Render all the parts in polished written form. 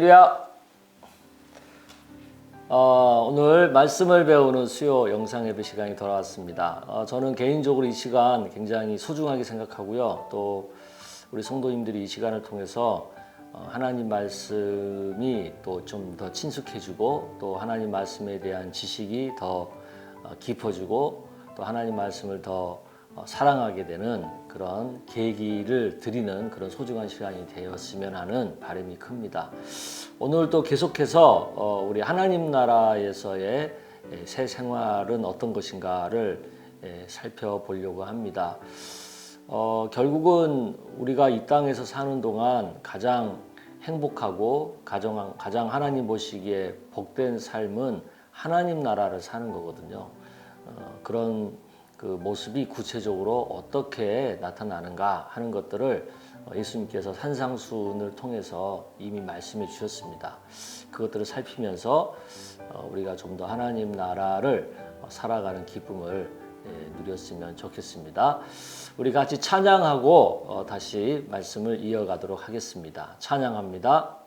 할렐루야. 오늘 말씀을 배우는 수요 영상 예배 시간이 돌아왔습니다. 저는 개인적으로 이 시간 굉장히 소중하게 생각하고요. 또 우리 성도님들이 이 시간을 통해서 하나님 말씀이 또 좀 더 친숙해지고 또 하나님 말씀에 대한 지식이 더 깊어지고 또 하나님 말씀을 더 사랑하게 되는 그런 계기를 드리는 그런 소중한 시간이 되었으면 하는 바람이 큽니다. 오늘 또 계속해서 우리 하나님 나라에서의 새 생활은 어떤 것인가를 살펴보려고 합니다. 결국은 우리가 이 땅에서 사는 동안 가장 행복하고 가장 하나님 보시기에 복된 삶은 하나님 나라를 사는 거거든요. 그런 그 모습이 구체적으로 어떻게 나타나는가 하는 것들을 예수님께서 산상수훈을 통해서 이미 말씀해 주셨습니다. 그것들을 살피면서 우리가 좀 더 하나님 나라를 살아가는 기쁨을 누렸으면 좋겠습니다. 우리 같이 찬양하고 다시 말씀을 이어가도록 하겠습니다. 찬양합니다.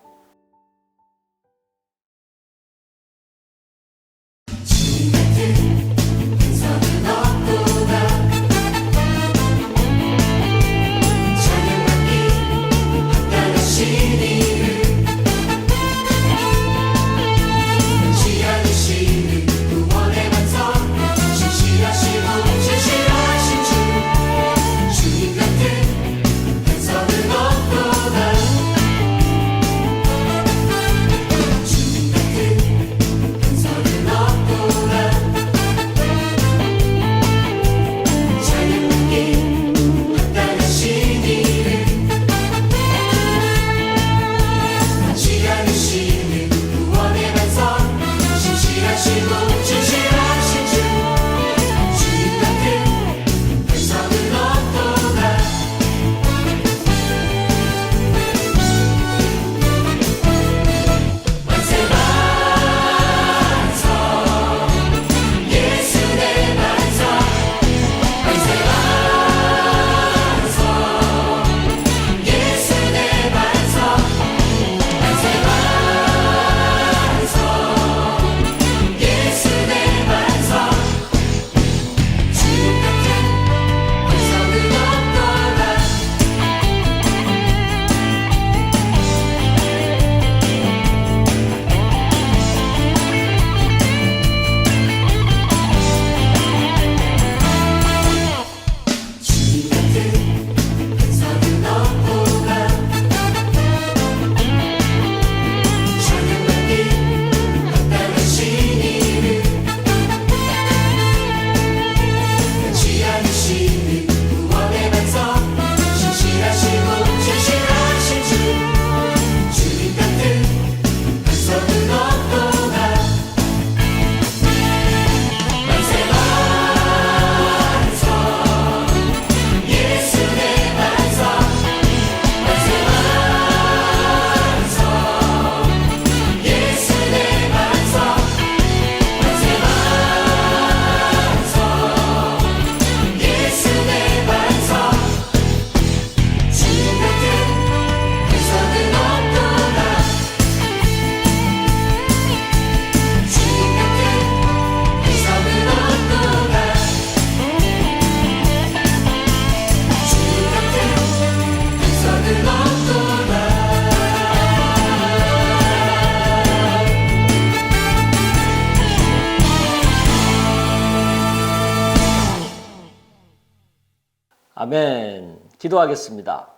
아멘. 기도하겠습니다.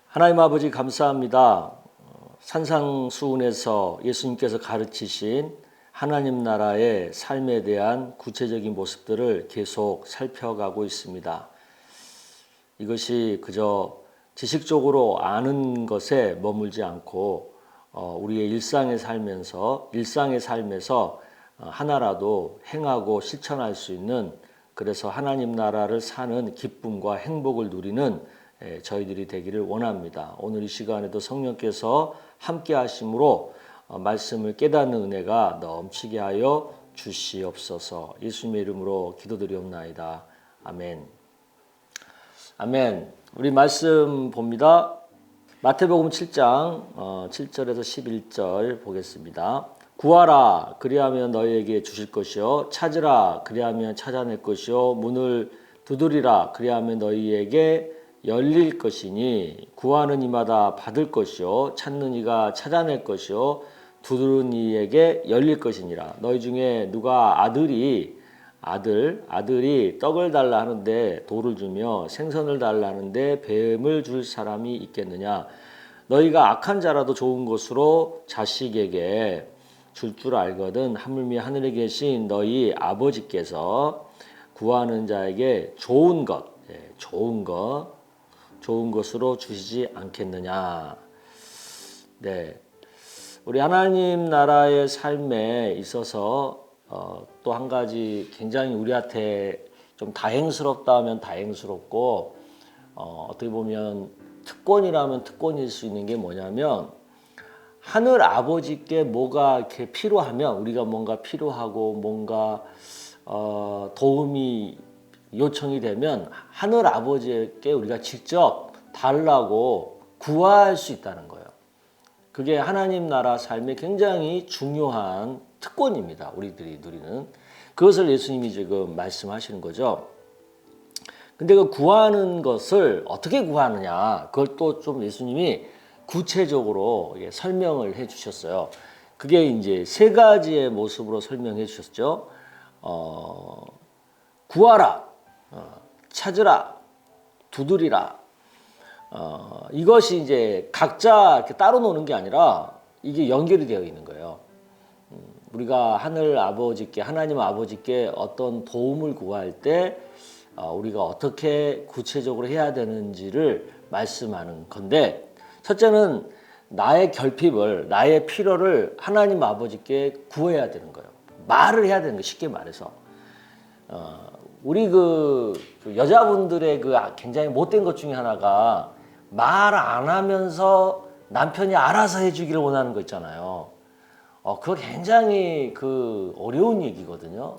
하나님 아버지 감사합니다. 산상수훈에서 예수님께서 가르치신 하나님 나라의 삶에 대한 구체적인 모습들을 계속 살펴가고 있습니다. 이것이 그저 지식적으로 아는 것에 머물지 않고 우리의 일상의 삶에서 하나라도 행하고 실천할 수 있는, 그래서 하나님 나라를 사는 기쁨과 행복을 누리는 저희들이 되기를 원합니다. 오늘 이 시간에도 성령께서 함께 하심으로 말씀을 깨닫는 은혜가 넘치게 하여 주시옵소서. 예수님의 이름으로 기도드리옵나이다. 아멘. 아멘. 우리 말씀 봅니다. 마태복음 7장 7절에서 11절 보겠습니다. 구하라 그리하면 너희에게 주실 것이요 찾으라 그리하면 찾아낼 것이요 문을 두드리라 그리하면 너희에게 열릴 것이니 구하는 이마다 받을 것이요 찾는 이가 찾아낼 것이요 두드리는 이에게 열릴 것이니라. 너희 중에 누가 아들이 떡을 달라 하는데 돌을 주며 생선을 달라 하는데 뱀을 줄 사람이 있겠느냐. 너희가 악한 자라도 좋은 것으로 자식에게 줄 줄 알거든 하물며 하늘에 계신 너희 아버지께서 구하는 자에게 좋은 것으로 주시지 않겠느냐. 네, 우리 하나님 나라의 삶에 있어서 또 한 가지 굉장히 우리한테 좀 다행스럽다 하면 다행스럽고 어떻게 보면 특권이라면 특권일 수 있는 게 뭐냐면 하늘 아버지께 뭐가 이렇게 필요하면 우리가 뭔가 필요하고 뭔가 도움이 요청이 되면 하늘 아버지께 우리가 직접 달라고 구할 수 있다는 거예요. 그게 하나님 나라 삶에 굉장히 중요한 특권입니다. 우리들이 누리는. 그것을 예수님이 지금 말씀하시는 거죠. 근데 그 구하는 것을 어떻게 구하느냐, 그걸 또 좀 예수님이 구체적으로 설명을 해 주셨어요. 그게 이제 세 가지의 모습으로 설명해 주셨죠. 구하라, 찾으라, 두드리라. 이것이 이제 각자 이렇게 따로 노는 게 아니라 이게 연결이 되어 있는 거예요. 우리가 하나님 아버지께 어떤 도움을 구할 때 우리가 어떻게 구체적으로 해야 되는지를 말씀하는 건데, 첫째는 나의 결핍을, 나의 필요를 하나님 아버지께 구해야 되는 거예요. 말을 해야 되는 거예요. 쉽게 말해서. 우리 그 여자분들의 그 굉장히 못된 것 중에 하나가 말 안 하면서 남편이 알아서 해주기를 원하는 거 있잖아요. 그거 굉장히 어려운 얘기거든요.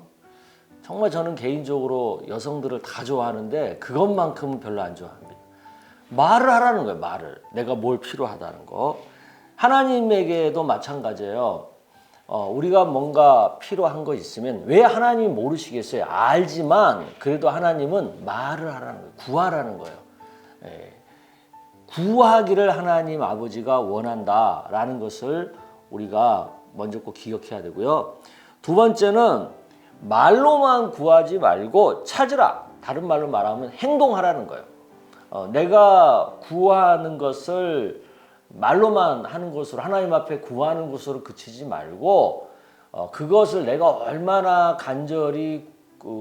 정말 저는 개인적으로 여성들을 다 좋아하는데 그것만큼은 별로 안 좋아합니다. 말을 하라는 거예요. 말을. 내가 뭘 필요하다는 거. 하나님에게도 마찬가지예요. 우리가 뭔가 필요한 거 있으면 왜 하나님이 모르시겠어요? 알지만 그래도 하나님은 말을 하라는 거예요. 구하라는 거예요. 구하기를 하나님 아버지가 원한다라는 것을 우리가 먼저 꼭 기억해야 되고요. 두 번째는 말로만 구하지 말고 찾으라. 다른 말로 말하면 행동하라는 거예요. 내가 구하는 것을 말로만 하는 것으로, 하나님 앞에 구하는 것으로 그치지 말고 그것을 내가 얼마나 간절히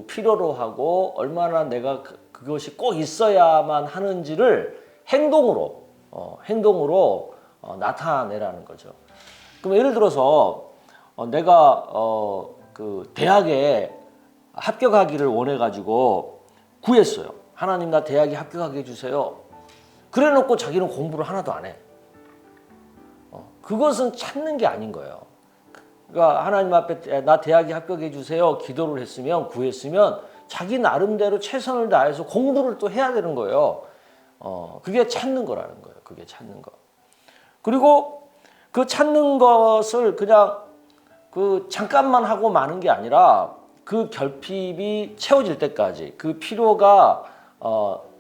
필요로 하고 얼마나 내가 그것이 꼭 있어야만 하는지를 행동으로 나타내라는 거죠. 그럼 예를 들어서 내가 그 대학에 합격하기를 원해가지고 구했어요. 하나님, 나 대학에 합격하게 해주세요. 그래놓고 자기는 공부를 하나도 안 해. 그것은 찾는 게 아닌 거예요. 그러니까 하나님 앞에 나 대학에 합격해 주세요 기도를 했으면, 구했으면 자기 나름대로 최선을 다해서 공부를 또 해야 되는 거예요. 그게 찾는 거라는 거예요. 그게 찾는 거. 그리고 그 찾는 것을 그냥 잠깐만 하고 마는 게 아니라 그 결핍이 채워질 때까지, 그 필요가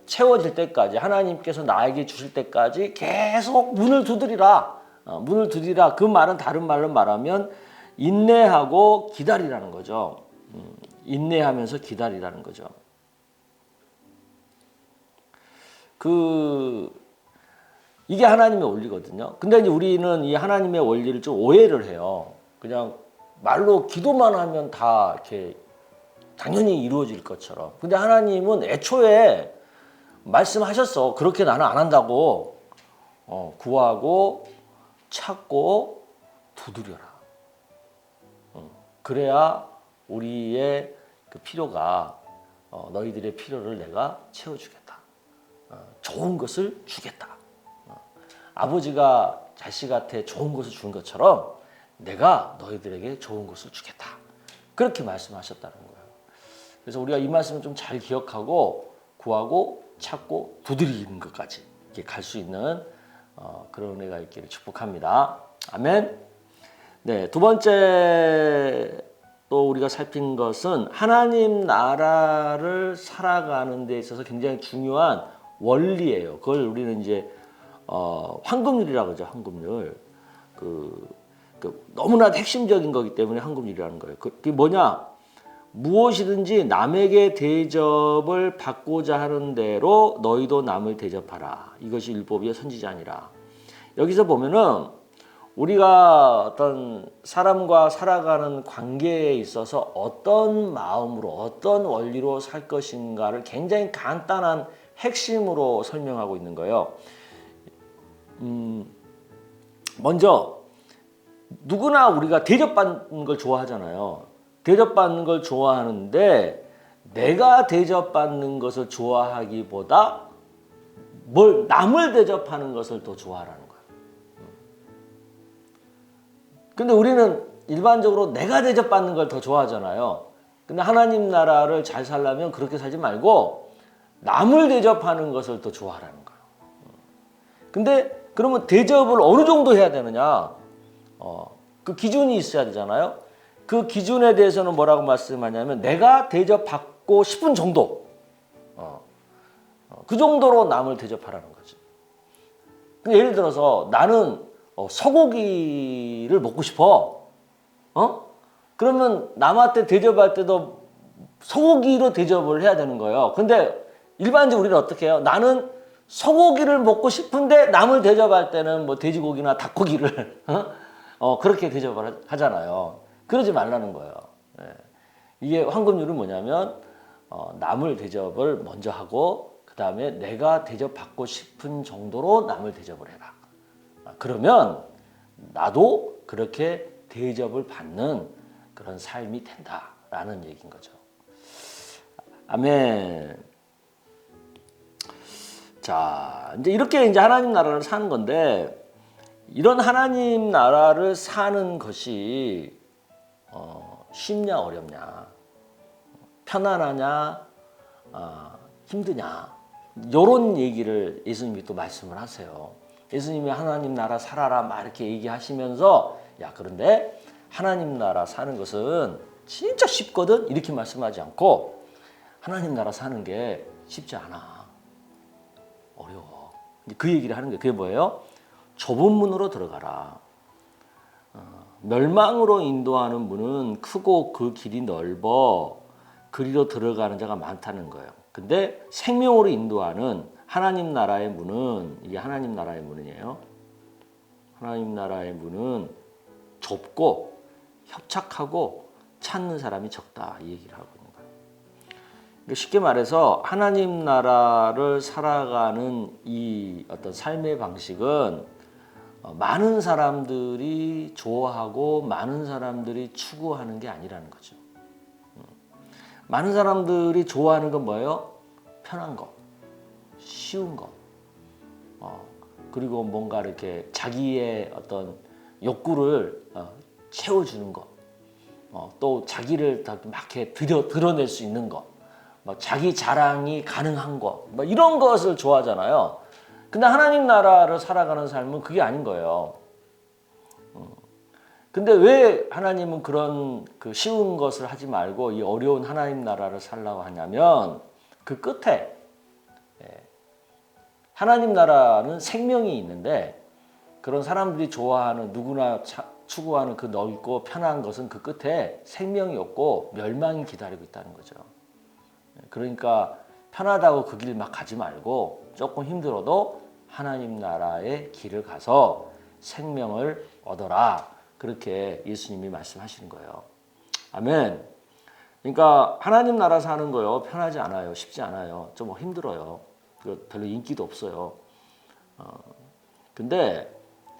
채워질 때까지, 하나님께서 나에게 주실 때까지 계속 문을 두드리라. 문을 두드리라. 그 말은 다른 말로 말하면 인내하고 기다리라는 거죠. 인내하면서 기다리라는 거죠. 이게 하나님의 원리거든요. 근데 이제 우리는 이 하나님의 원리를 좀 오해를 해요. 그냥 말로 기도만 하면 다 이렇게 당연히 이루어질 것처럼. 근데 하나님은 애초에 말씀하셨어. 그렇게 나는 안 한다고. 구하고 찾고 두드려라. 그래야 우리의 그 필요가 너희들의 필요를 내가 채워주겠다. 좋은 것을 주겠다. 아버지가 자식한테 좋은 것을 주는 것처럼 내가 너희들에게 좋은 것을 주겠다. 그렇게 말씀하셨다는 거예요. 그래서 우리가 이 말씀을 좀 잘 기억하고 구하고 찾고 두드리는 것까지 이렇게 갈 수 있는 그런 은혜가 있기를 축복합니다. 아멘. 네, 두 번째 또 우리가 살핀 것은 하나님 나라를 살아가는 데 있어서 굉장히 중요한 원리예요. 그걸 우리는 이제 황금률이라고 하죠. 황금률. 너무나 핵심적인 거기 때문에 황금률이라는 거예요. 그게 뭐냐? 무엇이든지 남에게 대접을 받고자 하는 대로 너희도 남을 대접하라. 이것이 율법이요 선지자니라. 여기서 보면은 우리가 어떤 사람과 살아가는 관계에 있어서 어떤 마음으로 어떤 원리로 살 것인가를 굉장히 간단한 핵심으로 설명하고 있는 거예요. 먼저 누구나 우리가 대접받는 걸 좋아하잖아요. 대접받는 걸 좋아하는데 내가 대접받는 것을 좋아하기보다 남을 대접하는 것을 더 좋아하라는 거예요. 근데 우리는 일반적으로 내가 대접받는 걸 더 좋아하잖아요. 근데 하나님 나라를 잘 살려면 그렇게 살지 말고 남을 대접하는 것을 더 좋아하라는 거예요. 근데 그러면 대접을 어느 정도 해야 되느냐? 그 기준이 있어야 되잖아요. 그 기준에 대해서는 뭐라고 말씀하냐면 내가 대접받고 싶은 정도, 그 정도로 남을 대접하라는 거죠. 예를 들어서 나는 소고기를 먹고 싶어. 그러면 남한테 대접할 때도 소고기로 대접을 해야 되는 거예요. 근데 일반적으로 우리는 어떻게 해요? 나는 소고기를 먹고 싶은데 남을 대접할 때는 뭐 돼지고기나 닭고기를 그렇게 대접을 하잖아요. 그러지 말라는 거예요. 네. 이게 황금률은 뭐냐면 남을 대접을 먼저 하고 그 다음에 내가 대접받고 싶은 정도로 남을 대접을 해라. 그러면 나도 그렇게 대접을 받는 그런 삶이 된다라는 얘기인 거죠. 아멘. 자, 이제 하나님 나라를 사는 건데 이런 하나님 나라를 사는 것이 쉽냐 어렵냐, 편안하냐, 힘드냐, 이런 얘기를 예수님이 또 말씀을 하세요. 예수님이 하나님 나라 살아라 막 이렇게 얘기하시면서 그런데 하나님 나라 사는 것은 진짜 쉽거든 이렇게 말씀하지 않고 하나님 나라 사는 게 쉽지 않아, 어려워. 그 얘기를 하는 거예요. 그게 뭐예요? 좁은 문으로 들어가라. 멸망으로 인도하는 문은 크고 그 길이 넓어 그리로 들어가는 자가 많다는 거예요. 근데 생명으로 인도하는 하나님 나라의 문은, 이게 하나님 나라의 문이에요. 하나님 나라의 문은 좁고 협착하고 찾는 사람이 적다, 이 얘기를 하고 있는 거예요. 쉽게 말해서 하나님 나라를 살아가는 이 어떤 삶의 방식은 많은 사람들이 좋아하고 많은 사람들이 추구하는 게 아니라는 거죠. 많은 사람들이 좋아하는 건 뭐예요? 편한 거, 쉬운 거, 그리고 뭔가 이렇게 자기의 어떤 욕구를 채워주는 거, 또 자기를 막 이렇게 드러낼 수 있는 거, 자기 자랑이 가능한 거, 이런 것을 좋아하잖아요. 근데 하나님 나라를 살아가는 삶은 그게 아닌 거예요. 근데 왜 하나님은 그런 그 쉬운 것을 하지 말고 이 어려운 하나님 나라를 살라고 하냐면 그 끝에 하나님 나라는 생명이 있는데 그런 사람들이 좋아하는 누구나 추구하는 그 넓고 편한 것은 그 끝에 생명이 없고 멸망이 기다리고 있다는 거죠. 그러니까 편하다고 그 길 막 가지 말고 조금 힘들어도 하나님 나라의 길을 가서 생명을 얻어라. 그렇게 예수님이 말씀하시는 거예요. 아멘. 그러니까 하나님 나라 사는 거요, 편하지 않아요. 쉽지 않아요. 좀 힘들어요. 별로 인기도 없어요. 근데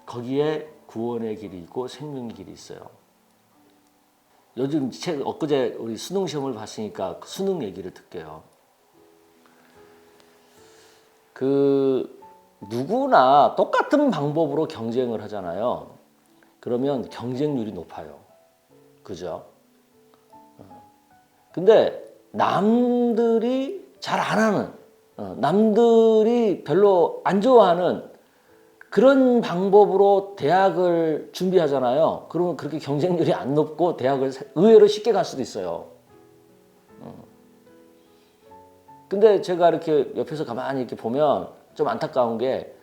거기에 구원의 길이 있고 생명의 길이 있어요. 요즘 엊그제 우리 수능 시험을 봤으니까 그 수능 얘기를 듣게요. 누구나 똑같은 방법으로 경쟁을 하잖아요. 그러면 경쟁률이 높아요. 그죠? 근데 남들이 잘 안 하는, 남들이 별로 안 좋아하는 그런 방법으로 대학을 준비하잖아요. 그러면 그렇게 경쟁률이 안 높고 대학을 의외로 쉽게 갈 수도 있어요. 근데 제가 이렇게 옆에서 가만히 이렇게 보면 좀 안타까운 게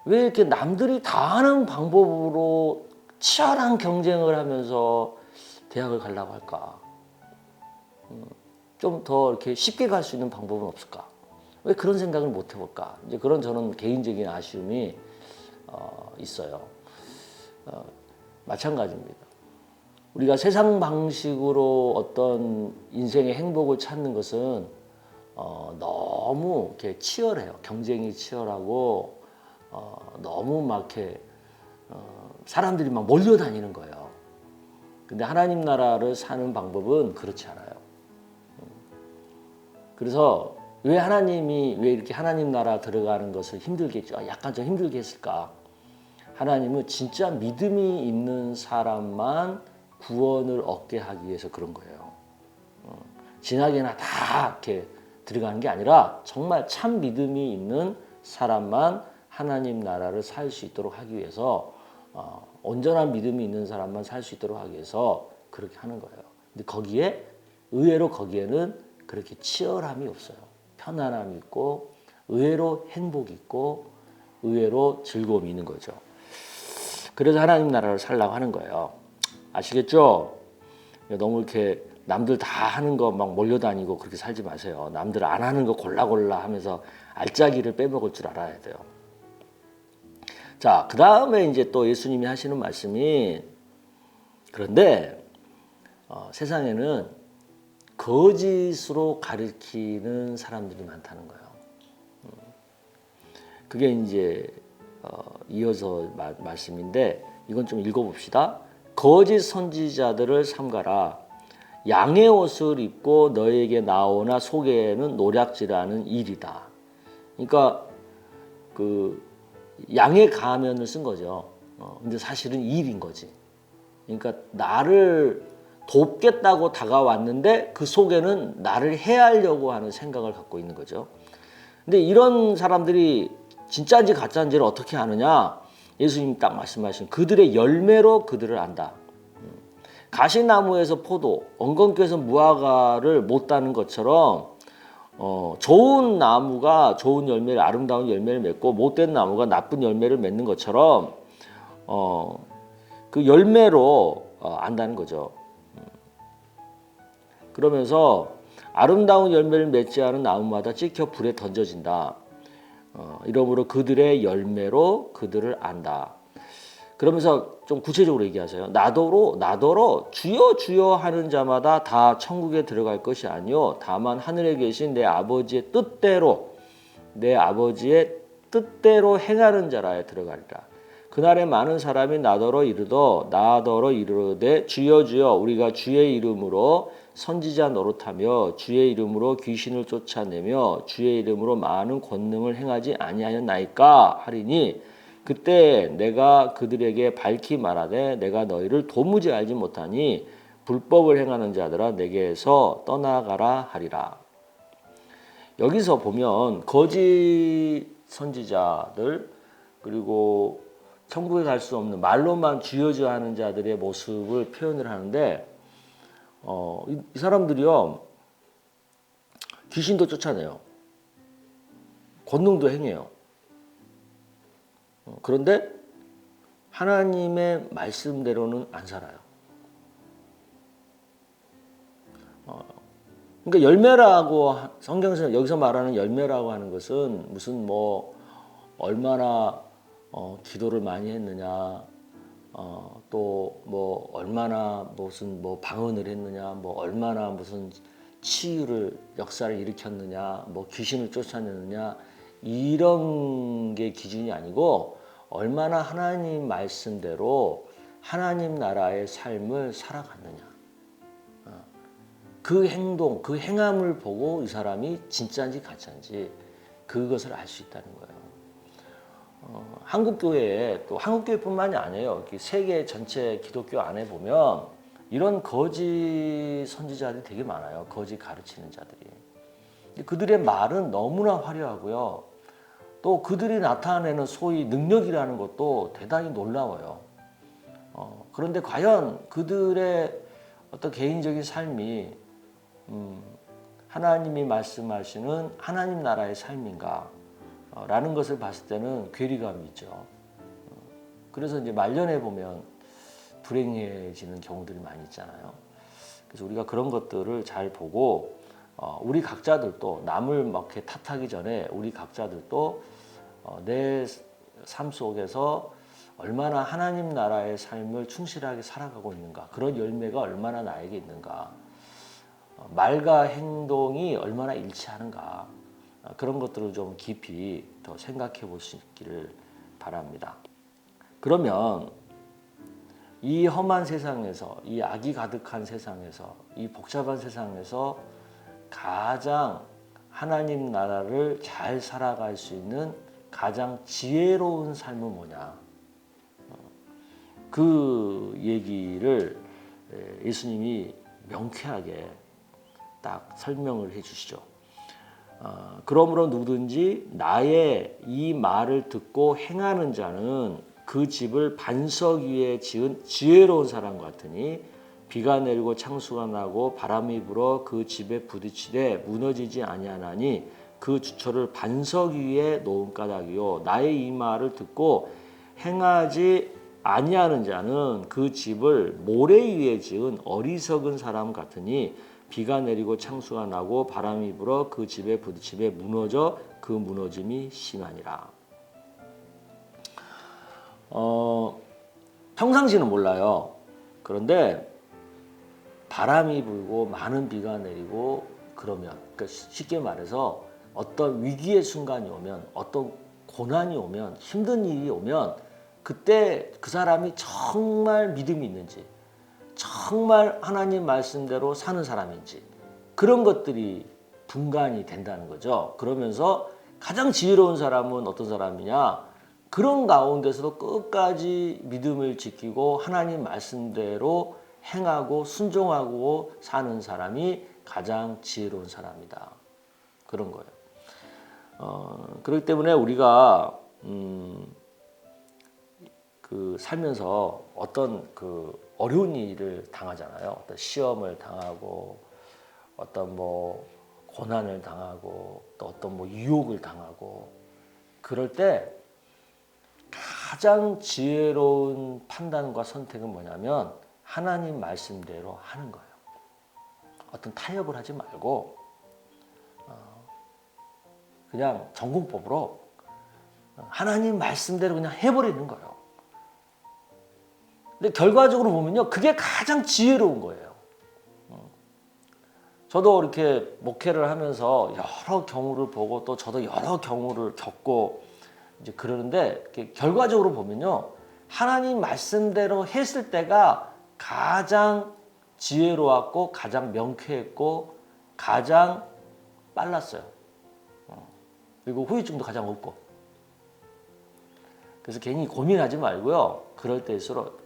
왜 이렇게 남들이 다 하는 방법으로 치열한 경쟁을 하면서 대학을 가려고 할까? 좀 더 이렇게 쉽게 갈 수 있는 방법은 없을까? 왜 그런 생각을 못 해볼까? 이제 그런 저는 개인적인 아쉬움이 있어요. 마찬가지입니다. 우리가 세상 방식으로 어떤 인생의 행복을 찾는 것은 너무 이렇게 치열해요. 경쟁이 치열하고 너무 막 이렇게 사람들이 막 몰려다니는 거예요. 근데 하나님 나라를 사는 방법은 그렇지 않아요. 그래서 왜 이렇게 하나님 나라 들어가는 것을 힘들게 약간 좀 힘들게 했을까? 하나님은 진짜 믿음이 있는 사람만 구원을 얻게 하기 위해서 그런 거예요. 진하게나 다 이렇게 들어가는 게 아니라 정말 참 믿음이 있는 사람만 하나님 나라를 살 수 있도록 하기 위해서 온전한 믿음이 있는 사람만 살 수 있도록 하기 위해서 그렇게 하는 거예요. 근데 의외로 거기에는 그렇게 치열함이 없어요. 편안함이 있고 의외로 행복이 있고 의외로 즐거움이 있는 거죠. 그래서 하나님 나라를 살라고 하는 거예요. 아시겠죠? 너무 이렇게 남들 다 하는 거 막 몰려다니고 그렇게 살지 마세요. 남들 안 하는 거 골라 하면서 알짜기를 빼먹을 줄 알아야 돼요. 자, 그 다음에 이제 또 예수님이 하시는 말씀이 그런데 세상에는 거짓으로 가르치는 사람들이 많다는 거예요. 그게 이제 이어서 말씀인데 이건 좀 읽어봅시다. 거짓 선지자들을 삼가라. 양의 옷을 입고 너에게 나오나 속에는 노략질하는 일이다. 그러니까 그 양의 가면을 쓴 거죠. 근데 사실은 일인 거지. 그러니까 나를 돕겠다고 다가왔는데 그 속에는 나를 해하려고 하는 생각을 갖고 있는 거죠. 근데 이런 사람들이 진짜인지 가짜인지를 어떻게 아느냐? 예수님이 딱 말씀하신 그들의 열매로 그들을 안다. 가시나무에서 포도, 엉겅퀴에서 무화과를 못 따는 것처럼 좋은 나무가 좋은 열매를 아름다운 열매를 맺고 못된 나무가 나쁜 열매를 맺는 것처럼 그 열매로 안다는 거죠. 그러면서 아름다운 열매를 맺지 않은 나무마다 찍혀 불에 던져진다. 이러므로 그들의 열매로 그들을 안다. 그러면서 좀 구체적으로 얘기하세요. 나더러 주여 주여 하는 자마다 다 천국에 들어갈 것이 아니요 다만 하늘에 계신 내 아버지의 뜻대로 행하는 자라에 들어가리라. 그날에 많은 사람이 나더러 이르되 주여 주여 우리가 주의 이름으로 선지자 노릇하며 주의 이름으로 귀신을 쫓아내며 주의 이름으로 많은 권능을 행하지 아니하였나이까 하리니 그때 내가 그들에게 밝히 말하되 내가 너희를 도무지 알지 못하니 불법을 행하는 자들아 내게서 떠나가라 하리라. 여기서 보면 거짓 선지자들 그리고 천국에 갈 수 없는 말로만 주여 주여 하는 자들의 모습을 표현을 하는데 이 사람들이요 귀신도 쫓아내요. 권능도 행해요. 그런데 하나님의 말씀대로는 안 살아요. 그러니까 열매라고 성경에서 여기서 말하는 열매라고 하는 것은 무슨 뭐 얼마나 기도를 많이 했느냐, 또 뭐 얼마나 무슨 뭐 방언을 했느냐, 뭐 얼마나 무슨 치유를 역사를 일으켰느냐, 뭐 귀신을 쫓아내느냐 이런 게 기준이 아니고 얼마나 하나님 말씀대로 하나님 나라의 삶을 살아갔느냐. 그 행동, 그 행함을 보고 이 사람이 진짜인지 가짜인지 그것을 알 수 있다는 거예요. 한국교회에 또 한국교회뿐만이 아니에요. 세계 전체 기독교 안에 보면 이런 거짓 선지자들이 되게 많아요. 거짓 가르치는 자들이. 그들의 말은 너무나 화려하고요. 또 그들이 나타내는 소위 능력이라는 것도 대단히 놀라워요. 그런데 과연 그들의 어떤 개인적인 삶이 하나님이 말씀하시는 하나님 나라의 삶인가? 라는 것을 봤을 때는 괴리감이 있죠. 그래서 이제 말년에 보면 불행해지는 경우들이 많이 있잖아요. 그래서 우리가 그런 것들을 잘 보고 우리 각자들도 남을 막 이렇게 탓하기 전에 우리 각자들도 내 삶 속에서 얼마나 하나님 나라의 삶을 충실하게 살아가고 있는가, 그런 열매가 얼마나 나에게 있는가, 말과 행동이 얼마나 일치하는가, 그런 것들을 좀 깊이 더 생각해 볼 수 있기를 바랍니다. 그러면 이 험한 세상에서, 이 악이 가득한 세상에서, 이 복잡한 세상에서 가장 하나님 나라를 잘 살아갈 수 있는 가장 지혜로운 삶은 뭐냐? 그 얘기를 예수님이 명쾌하게 딱 설명을 해 주시죠. 그러므로 누구든지 나의 이 말을 듣고 행하는 자는 그 집을 반석 위에 지은 지혜로운 사람 같으니 비가 내리고 창수가 나고 바람이 불어 그 집에 부딪히되 무너지지 아니하나니 그 주초를 반석 위에 놓은 까닭이요 나의 이 말을 듣고 행하지 아니하는 자는 그 집을 모래 위에 지은 어리석은 사람 같으니 비가 내리고 창수가 나고 바람이 불어 그 집에 부딪히며 무너져 그 무너짐이 심하니라. 평상시는 몰라요. 그런데 바람이 불고 많은 비가 내리고 그러면, 그러니까 쉽게 말해서 어떤 위기의 순간이 오면, 어떤 고난이 오면, 힘든 일이 오면 그때 그 사람이 정말 믿음이 있는지, 정말 하나님 말씀대로 사는 사람인지, 그런 것들이 분간이 된다는 거죠. 그러면서 가장 지혜로운 사람은 어떤 사람이냐? 그런 가운데서도 끝까지 믿음을 지키고 하나님 말씀대로 행하고 순종하고 사는 사람이 가장 지혜로운 사람이다. 그런 거예요. 그렇기 때문에 우리가 그 살면서 어떤 그 어려운 일을 당하잖아요. 어떤 시험을 당하고 어떤 뭐 고난을 당하고 또 어떤 뭐 유혹을 당하고 그럴 때 가장 지혜로운 판단과 선택은 뭐냐면 하나님 말씀대로 하는 거예요. 어떤 타협을 하지 말고 그냥 전공법으로 하나님 말씀대로 그냥 해버리는 거예요. 근데 결과적으로 보면요, 그게 가장 지혜로운 거예요. 저도 이렇게 목회를 하면서 여러 경우를 보고 또 저도 여러 경우를 겪고 이제 그러는데 결과적으로 보면요, 하나님 말씀대로 했을 때가 가장 지혜로웠고 가장 명쾌했고 가장 빨랐어요. 그리고 후유증도 가장 없고. 그래서 괜히 고민하지 말고요, 그럴 때일수록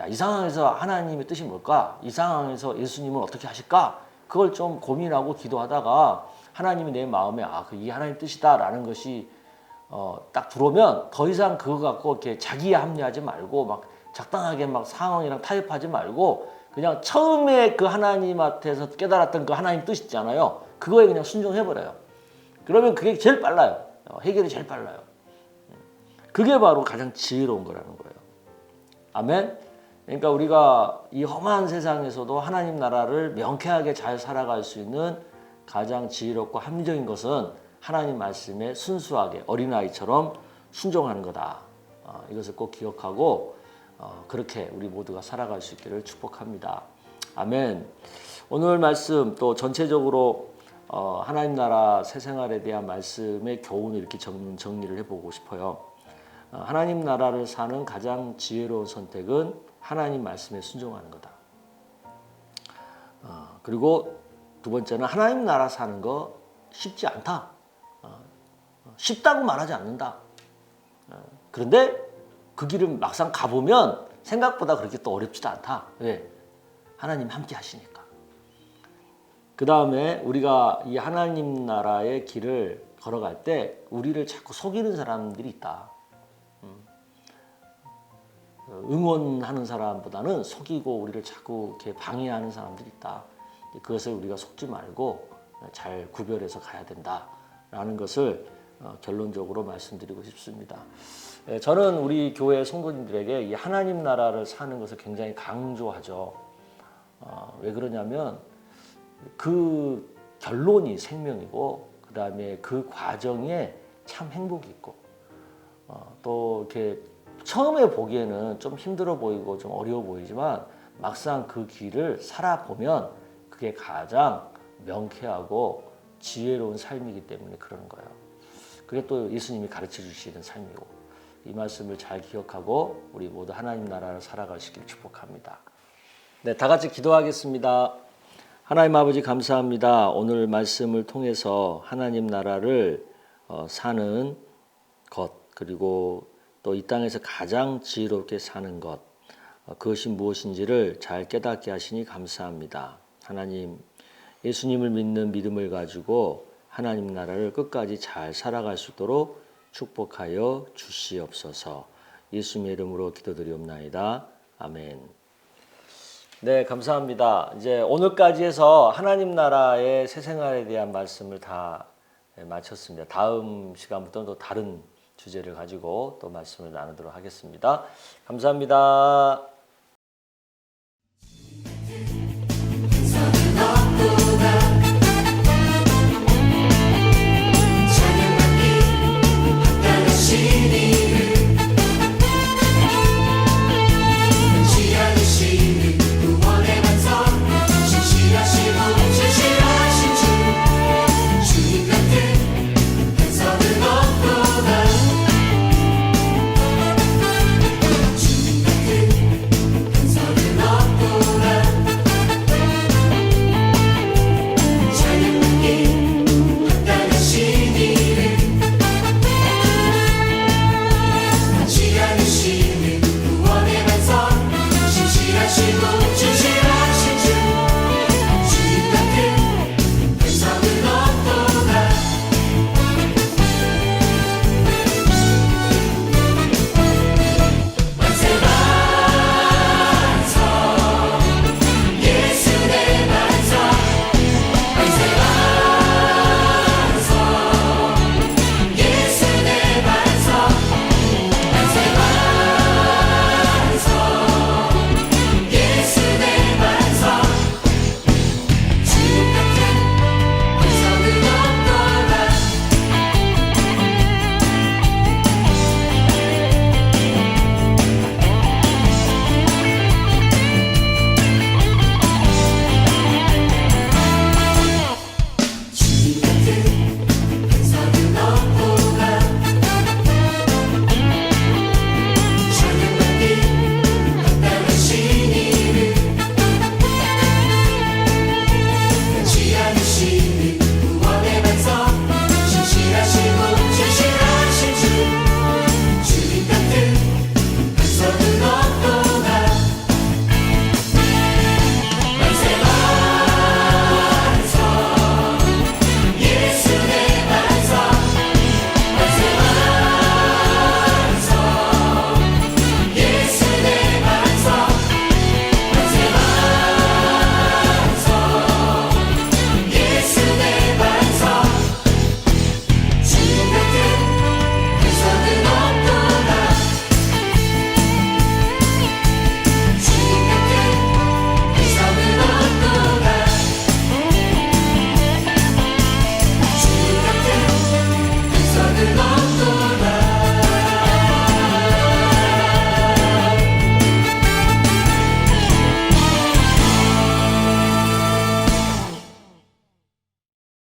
이 상황에서 하나님의 뜻이 뭘까? 이 상황에서 예수님은 어떻게 하실까? 그걸 좀 고민하고 기도하다가 하나님이 내 마음에 이 하나님 뜻이다라는 것이 딱 들어오면 더 이상 그거 갖고 이렇게 자기에 합리하지 말고 막 적당하게 막 상황이랑 타협하지 말고 그냥 처음에 그 하나님한테서 깨달았던 그 하나님 뜻 있잖아요. 그거에 그냥 순종해버려요. 그러면 그게 제일 빨라요. 해결이 제일 빨라요. 그게 바로 가장 지혜로운 거라는 거예요. 아멘. 그러니까 우리가 이 험한 세상에서도 하나님 나라를 명쾌하게 잘 살아갈 수 있는 가장 지혜롭고 합리적인 것은 하나님 말씀에 순수하게 어린아이처럼 순종하는 거다. 이것을 꼭 기억하고 그렇게 우리 모두가 살아갈 수 있기를 축복합니다. 아멘. 오늘 말씀 또 전체적으로 하나님 나라 새 생활에 대한 말씀의 교훈을 이렇게 정리를 해보고 싶어요. 하나님 나라를 사는 가장 지혜로운 선택은 하나님 말씀에 순종하는 거다. 그리고 두 번째는 하나님 나라 사는 거 쉽지 않다. 쉽다고 말하지 않는다. 그런데 그 길을 막상 가보면 생각보다 그렇게 또 어렵지도 않다. 왜? 하나님 함께 하시니까. 그 다음에 우리가 이 하나님 나라의 길을 걸어갈 때 우리를 자꾸 속이는 사람들이 있다. 응원하는 사람보다는 속이고 우리를 자꾸 이렇게 방해하는 사람들이 있다. 그것을 우리가 속지 말고 잘 구별해서 가야 된다라는 것을 결론적으로 말씀드리고 싶습니다. 저는 우리 교회 성도님들에게 이 하나님 나라를 사는 것을 굉장히 강조하죠. 왜 그러냐면 그 결론이 생명이고 그 다음에 그 과정에 참 행복이 있고 또 이렇게 처음에 보기에는 좀 힘들어 보이고 좀 어려워 보이지만 막상 그 길을 살아보면 그게 가장 명쾌하고 지혜로운 삶이기 때문에 그러는 거예요. 그게 또 예수님이 가르쳐 주시는 삶이고 이 말씀을 잘 기억하고 우리 모두 하나님 나라를 살아가시길 축복합니다. 네, 다 같이 기도하겠습니다. 하나님 아버지 감사합니다. 오늘 말씀을 통해서 하나님 나라를 사는 것 그리고 또 이 땅에서 가장 지혜롭게 사는 것 그것이 무엇인지를 잘 깨닫게 하시니 감사합니다. 하나님 예수님을 믿는 믿음을 가지고 하나님 나라를 끝까지 잘 살아갈 수 있도록 축복하여 주시옵소서. 예수님의 이름으로 기도드리옵나이다. 아멘. 네, 감사합니다. 이제 오늘까지 해서 하나님 나라의 새 생활에 대한 말씀을 다 마쳤습니다. 다음 시간부터는 또 다른 주제를 가지고 또 말씀을 나누도록 하겠습니다. 감사합니다.